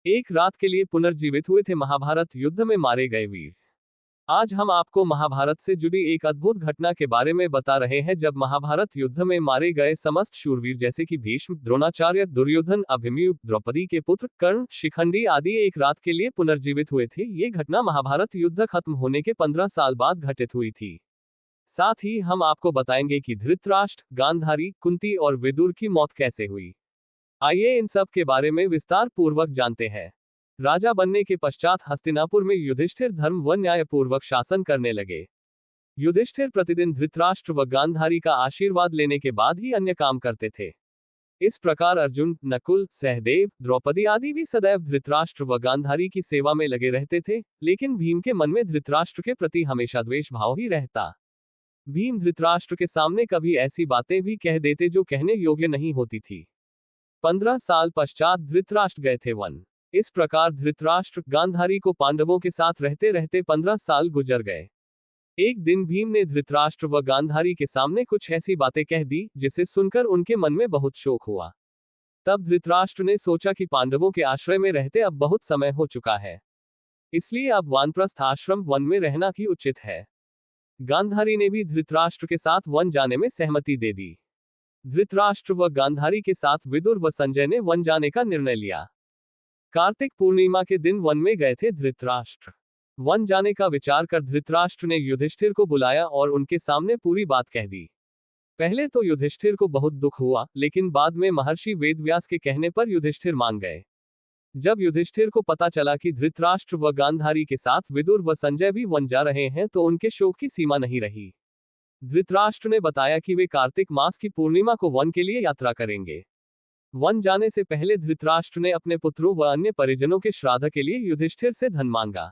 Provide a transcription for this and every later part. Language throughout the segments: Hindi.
एक रात के लिए पुनर्जीवित हुए थे महाभारत युद्ध में मारे गए वीर। आज हम आपको महाभारत से जुड़ी एक अद्भुत घटना के बारे में बता रहे हैं, जब महाभारत युद्ध में मारे गए समस्त शूरवीर जैसे कि भीष्म, द्रोणाचार्य, दुर्योधन, अभिमन्यु, द्रौपदी के पुत्र कर्ण, शिखंडी आदि एक रात के लिए पुनर्जीवित हुए थे। ये घटना महाभारत युद्ध खत्म होने के 15 साल बाद घटित हुई थी। साथ ही हम आपको बताएंगे कि धृतराष्ट्र, गांधारी, कुंती और विदुर की मौत कैसे हुई। आइए इन सब के बारे में विस्तार पूर्वक जानते हैं। राजा बनने के पश्चात हस्तिनापुर में युधिष्ठिर धर्म व न्यायपूर्वक शासन करने लगे। युधिष्ठिर प्रतिदिन धृतराष्ट्र व गांधारी का आशीर्वाद लेने के बाद ही अन्य काम करते थे। इस प्रकार अर्जुन, नकुल, सहदेव, द्रौपदी आदि भी सदैव धृतराष्ट्र व गांधारी की सेवा में लगे रहते थे, लेकिन भीम के मन में धृतराष्ट्र के प्रति हमेशा द्वेष भाव ही रहता। भीम धृतराष्ट्र के सामने कभी ऐसी बातें भी कह देते जो कहने योग्य नहीं होती थी। 15 साल पश्चात धृतराष्ट्र गए थे वन। इस प्रकार धृतराष्ट्र, गांधारी को पांडवों के साथ रहते रहते 15 साल गुजर गए। एक दिन भीम ने धृतराष्ट्र व गांधारी के सामने कुछ ऐसी बातें कह दी जिसे सुनकर उनके मन में बहुत शोक हुआ। तब धृतराष्ट्र ने सोचा कि पांडवों के आश्रय में रहते अब बहुत समय हो चुका है, इसलिए अब वानप्रस्थ आश्रम वन में रहना ही उचित है। गांधारी ने भी धृतराष्ट्र के साथ वन जाने में सहमति दे दी। धृतराष्ट्र व गांधारी के साथ विदुर व संजय ने वन जाने का निर्णय लिया। कार्तिक पूर्णिमा के दिन वन में गए थे धृतराष्ट्र। वन जाने का विचार कर धृतराष्ट्र ने युधिष्ठिर को बुलाया और उनके सामने पूरी बात कह दी। पहले तो युधिष्ठिर को बहुत दुख हुआ, लेकिन बाद में महर्षि वेदव्यास के कहने पर युधिष्ठिर मान गए। जब युधिष्ठिर को पता चला कि धृतराष्ट्र व गांधारी के साथ विदुर व संजय भी वन जा रहे हैं, तो उनके शोक की सीमा नहीं रही। धृतराष्ट्र ने बताया कि वे कार्तिक मास की पूर्णिमा को वन के लिए यात्रा करेंगे। वन जाने से पहले धृतराष्ट्र ने अपने पुत्रों व अन्य परिजनों के श्राद्ध के लिए युधिष्ठिर से धन मांगा।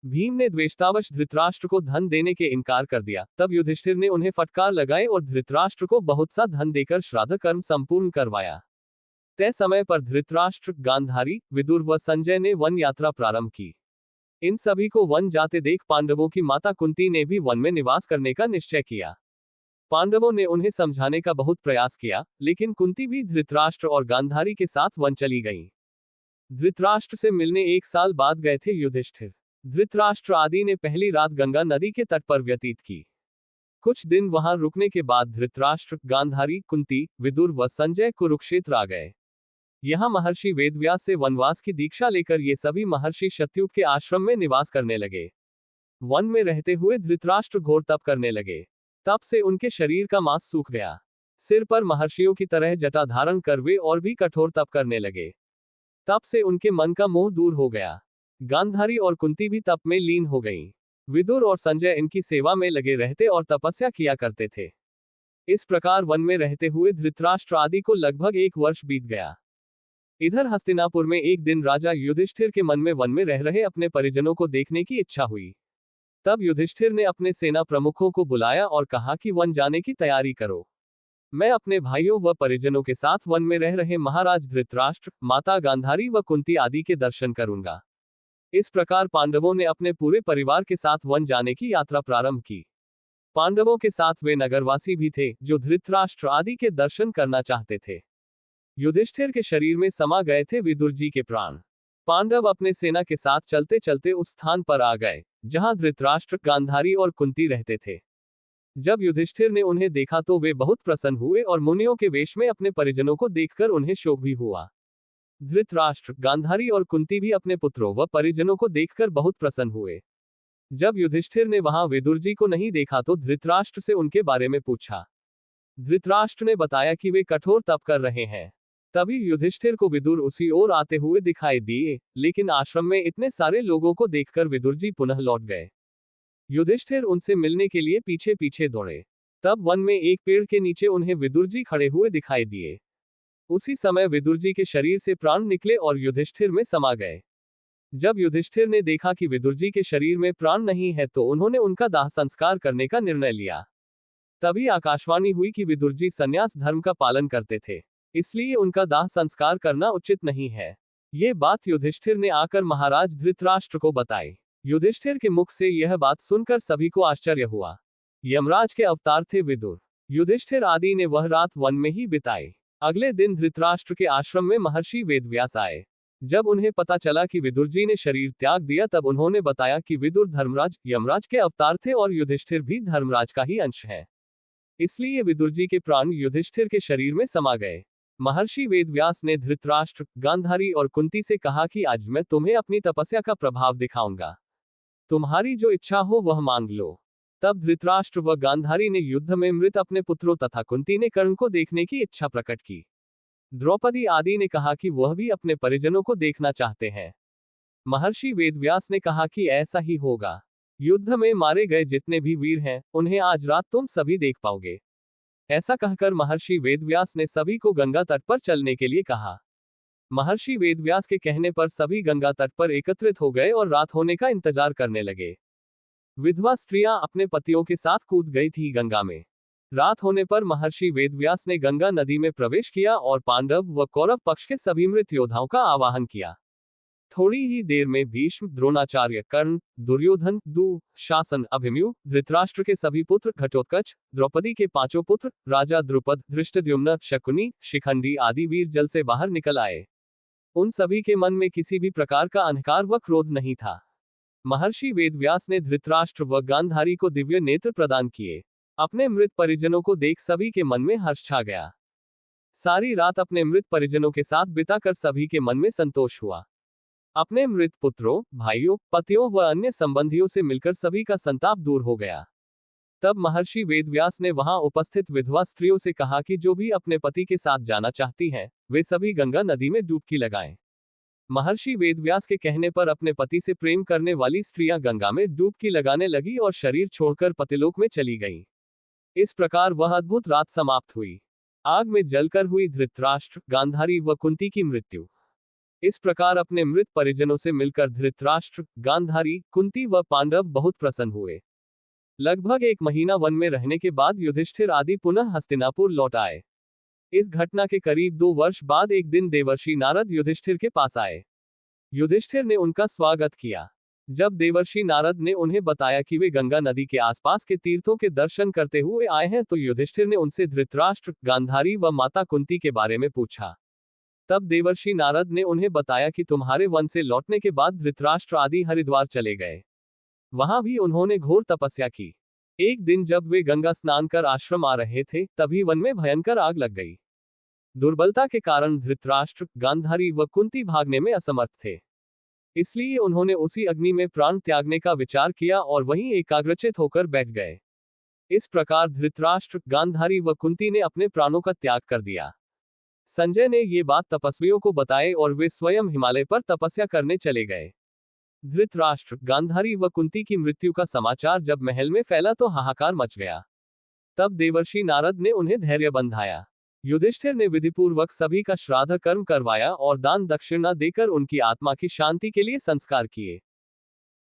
भीम ने द्वेषतावश धृतराष्ट्र को धन देने के इनकार कर दिया। तब युधिष्ठिर ने उन्हें फटकार लगाए और धृतराष्ट्र को बहुत सा धन देकर श्राद्ध कर्म संपूर्ण करवाया। तय समय पर धृतराष्ट्र, गांधारी, विदुर व संजय ने वन यात्रा प्रारंभ की। इन सभी को वन जाते देख पांडवों की माता कुंती ने भी वन में निवास करने का निश्चय किया। पांडवों ने उन्हें समझाने का बहुत प्रयास किया, लेकिन कुंती भी धृतराष्ट्र और गांधारी के साथ वन चली गईं। धृतराष्ट्र से मिलने 1 साल बाद गए थे युधिष्ठिर। धृतराष्ट्र आदि ने पहली रात गंगा नदी के तट पर व्यतीत की। कुछ दिन वहां रुकने के बाद धृतराष्ट्र, गांधारी, कुंती, विदुर व संजय कुरुक्षेत्र आ गए। यहाँ महर्षि वेदव्यास से वनवास की दीक्षा लेकर ये सभी महर्षि शतयूप के आश्रम में निवास करने लगे। वन में रहते हुए धृतराष्ट्र घोर तप करने लगे। तप से उनके शरीर का मांस सूख गया। सिर पर महर्षियों की तरह जटा धारण कर वे और भी कठोर तप करने लगे। तप से उनके मन का मोह दूर हो गया। गांधारी और कुंती भी तप में लीन हो गईं। विदुर और संजय इनकी सेवा में लगे रहते और तपस्या किया करते थे। इस प्रकार वन में रहते हुए धृतराष्ट्र आदि को लगभग 1 वर्ष बीत गया। इधर हस्तिनापुर में एक दिन राजा युधिष्ठिर के मन में वन में रह रहे अपने परिजनों को देखने की इच्छा हुई। तब युधिष्ठिर ने अपने सेना प्रमुखों को बुलाया और कहा कि वन जाने की तैयारी करो। मैं अपने भाइयों व परिजनों के साथ वन में रह रहे महाराज धृतराष्ट्र, माता गांधारी व कुंती आदि के दर्शन करूंगा। इस प्रकार पांडवों ने अपने पूरे परिवार के साथ वन जाने की यात्रा प्रारंभ की। पांडवों के साथ वे नगरवासी भी थे जो धृतराष्ट्र आदि के दर्शन करना चाहते थे। युधिष्ठिर के शरीर में समा गए थे विदुर जी के प्राण। पांडव अपने सेना के साथ चलते चलते उस स्थान पर आ गए जहां धृतराष्ट्र, गांधारी और कुंती रहते थे। जब युधिष्ठिर ने उन्हें देखा तो वे बहुत प्रसन्न हुए और मुनियों के वेश में अपने परिजनों को देखकर उन्हें शोक भी हुआ। धृतराष्ट्र, गांधारी और कुंती भी अपने पुत्रों व परिजनों को देखकर बहुत प्रसन्न हुए। जब युधिष्ठिर ने वहां विदुर जी को नहीं देखा तो धृतराष्ट्र से उनके बारे में पूछा। धृतराष्ट्र ने बताया कि वे कठोर तप कर रहे हैं। तभी युधिष्ठिर को विदुर उसी ओर आते हुए दिखाई दिए, लेकिन आश्रम में इतने सारे लोगों को देखकर विदुर जी पुनः लौट गए। युधिष्ठिर उनसे मिलने के लिए पीछे पीछे दौड़े। तब वन में एक पेड़ के नीचे उन्हें विदुर जी खड़े हुए दिखाई दिए। उसी समय विदुर जी के शरीर से प्राण निकले और युधिष्ठिर में समा गए। जब युधिष्ठिर ने देखा कि विदुर जी के शरीर में प्राण नहीं है तो उन्होंने उनका दाह संस्कार करने का निर्णय लिया। तभी आकाशवाणी हुई कि विदुर जी संन्यास धर्म का पालन करते थे, इसलिए उनका दाह संस्कार करना उचित नहीं है। ये बात युधिष्ठिर ने आकर महाराज धृतराष्ट्र को बताई। युधिष्ठिर के मुख से यह बात सुनकर सभी को आश्चर्य हुआ। यमराज के अवतार थे विदुर। युधिष्ठिर आदि ने वह रात वन में ही बिताई। अगले दिन धृतराष्ट्र के आश्रम में महर्षि वेदव्यास आए। जब उन्हें पता चला कि विदुर जी ने शरीर त्याग दिया तब उन्होंने बताया कि विदुर धर्मराज यमराज के अवतार थे और युधिष्ठिर भी धर्मराज का ही अंश है। इसलिए विदुर जी के प्राण युधिष्ठिर के शरीर में समा गए। महर्षि वेदव्यास ने धृतराष्ट्र, गांधारी और कुंती से कहा कि आज मैं तुम्हें अपनी तपस्या का प्रभाव दिखाऊंगा। तुम्हारी जो इच्छा हो वह मांग लो। तब धृतराष्ट्र व गांधारी ने युद्ध में मृत अपने पुत्रों तथा कुंती ने कर्ण को देखने की इच्छा प्रकट की। द्रौपदी आदि ने कहा कि वह भी अपने परिजनों को देखना चाहते हैं। महर्षि वेदव्यास ने कहा कि ऐसा ही होगा। युद्ध में मारे गए जितने भी वीर हैं, उन्हें आज रात तुम सभी देख पाओगे। ऐसा कहकर महर्षि वेदव्यास ने सभी को गंगा तट पर चलने के लिए कहा। महर्षि वेदव्यास के कहने पर सभी गंगा तट पर एकत्रित हो गए और रात होने का इंतजार करने लगे। विधवा स्त्रियां अपने पतियों के साथ कूद गई थी गंगा में। रात होने पर महर्षि वेदव्यास ने गंगा नदी में प्रवेश किया और पांडव व कौरव पक्ष के सभी मृत योद्धाओं का आवाहन किया। थोड़ी ही देर में भीष्म, द्रोणाचार्य, कर्ण, दुर्योधन, शासन, अभिमन्यु, धृतराष्ट्र के सभी पुत्र, घटोत्कच, द्रौपदी के पांचों पुत्र, राजा द्रुपद, धृष्टद्युम्न, शकुनी, शिखंडी आदि वीर जल से बाहर निकल आए। उन सभी के मन में किसी भी प्रकार का अहंकार व क्रोध नहीं था। महर्षि वेदव्यास ने धृतराष्ट्र व गांधारी को दिव्य नेत्र प्रदान किए। अपने मृत परिजनों को देख सभी के मन में हर्ष छा गया। सारी रात अपने मृत परिजनों के साथ बिताकर सभी के मन में संतोष हुआ। अपने मृत पुत्रों, भाइयों, पतियों व अन्य संबंधियों से मिलकर सभी का संताप दूर हो गया। तब महर्षि वेदव्यास ने वहां उपस्थित विधवा स्त्रियों से कहा कि जो भी अपने पति के साथ जाना चाहती हैं, वे सभी गंगा नदी में डुबकी लगाएं। महर्षि वेदव्यास के कहने पर अपने पति से प्रेम करने वाली स्त्रियां गंगा में डुबकी लगाने लगी और शरीर छोड़कर पतिलोक में चली गईं। इस प्रकार वह अद्भुत रात समाप्त हुई। आग में जलकर हुई धृतराष्ट्र, गांधारी व कुंती की मृत्यु। इस प्रकार अपने मृत परिजनों से मिलकर धृतराष्ट्र, गांधारी, कुंती व पांडव बहुत प्रसन्न हुए। लगभग 1 महीना वन में रहने के बाद युधिष्ठिर आदि पुनः हस्तिनापुर लौट आए। इस घटना के करीब 2 वर्ष बाद एक दिन देवर्षि नारद युधिष्ठिर के पास आए। युधिष्ठिर ने उनका स्वागत किया। जब देवर्षि नारद ने उन्हें बताया कि वे गंगा नदी के आसपास के तीर्थों के दर्शन करते हुए आए हैं तो युधिष्ठिर ने उनसे धृतराष्ट्र, गांधारी व माता कुंती के बारे में पूछा। तब देवर्षि नारद ने उन्हें बताया कि तुम्हारे वन से लौटने के बाद धृतराष्ट्र आदि हरिद्वार चले गए। वहां भी उन्होंने घोर तपस्या की। एक दिन जब वे गंगा स्नान कर आश्रम आ रहे थे तभी वन में भयंकर आग लग गई। दुर्बलता के कारण धृतराष्ट्र, गांधारी व कुंती भागने में असमर्थ थे। इसलिए उन्होंने उसी अग्नि में प्राण त्यागने का विचार किया और वहीं एकाग्रचित होकर बैठ गए। इस प्रकार धृतराष्ट्र, गांधारी व कुंती ने अपने प्राणों का त्याग कर दिया। संजय ने ये बात तपस्वियों को बताई और वे स्वयं हिमालय पर तपस्या करने चले गए। धृतराष्ट्र, गांधारी व कुंती की मृत्यु का समाचार जब महल में फैला तो हाहाकार मच गया। तब देवर्षि नारद ने उन्हें धैर्य बंधाया। युधिष्ठिर ने विधिपूर्वक सभी का श्राद्ध कर्म करवाया और दान दक्षिणा देकर उनकी आत्मा की शांति के लिए संस्कार किए।